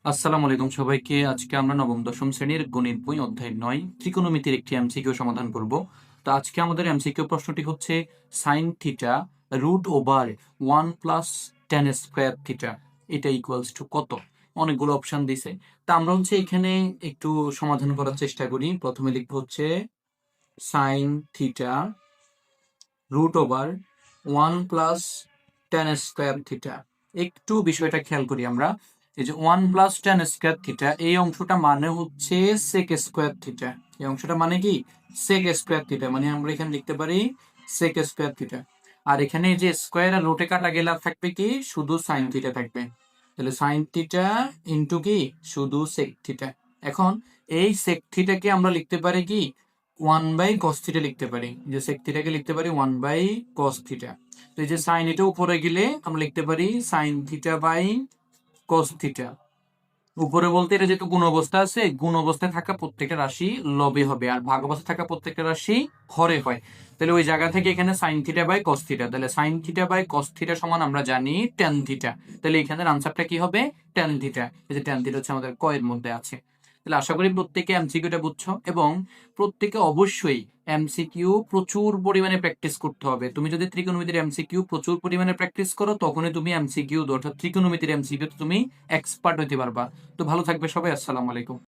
আসসালামু আলাইকুম সবাইকে। আজকে আমরা নবম দশম শ্রেণীর গণিত বই অধ্যায় ৯ ত্রিকোণমিতির একটি এমসিকিউ সমাধান করব। তো আজকে আমাদের এমসিকিউ প্রশ্নটি হচ্ছে sine theta root over 1 + tan² theta এটা ইকুয়ালস টু কত। অনেকগুলো অপশন দিছে। তা আমরা এখানে একটু সমাধান করার চেষ্টা করি। প্রথমে লিখবো sine theta root over 1 + tan² theta. একটু বিষয়টা খেয়াল করি আমরা। এই যে 1 + tan² থিটা এই অংশটা মানে হচ্ছে sec² থিটা। এই অংশটা মানে কি sec²থিটা, মানে আমরা এখানে লিখতে পারি sec²থিটা। আর এখানে এই যে স্কোয়ার আর রুটে কাটা গেলে থাকবে কি শুধু সাইন থিটা থাকবে। তাহলে সাইন থিটা ইন্টু কি শুধু সেক থিটা। এখন এই সেক থিটাকে আমরা লিখতে পারি কি 1/cos থিটা লিখতে পারি। যে সেক থিটাকে লিখতে পারি 1/cos থিটা। তো এই যে সাইন এটা উপরে গেলে আমরা লিখতে পারি sine theta by cos theta. উপরে বলতে এটা যেহেতু গুণ অবস্থা আছে, গুণ অবস্থায় থাকা প্রত্যেকটা রাশি লবে হবে, আর ভাগ অবস্থায় থাকা প্রত্যেকটা রাশি হরে হয়। তাহলে ওই জায়গা থেকে এখানে sine theta by cos theta, তাহলে sine theta by cos theta সমান আমরা জানি ট্যান থিটা। তাহলে এখানের আনসারটা কি হবে ট্যান থিটা। এই যে ট্যান থিটা হচ্ছে আমাদের ক এর মধ্যে আছে। তাহলে আশা করি প্রত্যেকে এমসিকিউটা বুঝছো, এবং প্রত্যেকে অবশ্যই এমসিকিউ প্রচুর পরিমাণে প্র্যাকটিস করতে হবে। তুমি যদি ত্রিকোণমিতির এমসিকিউ প্রচুর পরিমাণে প্র্যাকটিস করো, তখনই তুমি এমসিকিউ অর্থাৎ ত্রিকোণমিতির এমসিকিউ তুমি এক্সপার্ট হতে পারবা। তো ভালো থাকবে সবাই। আসসালামু আলাইকুম।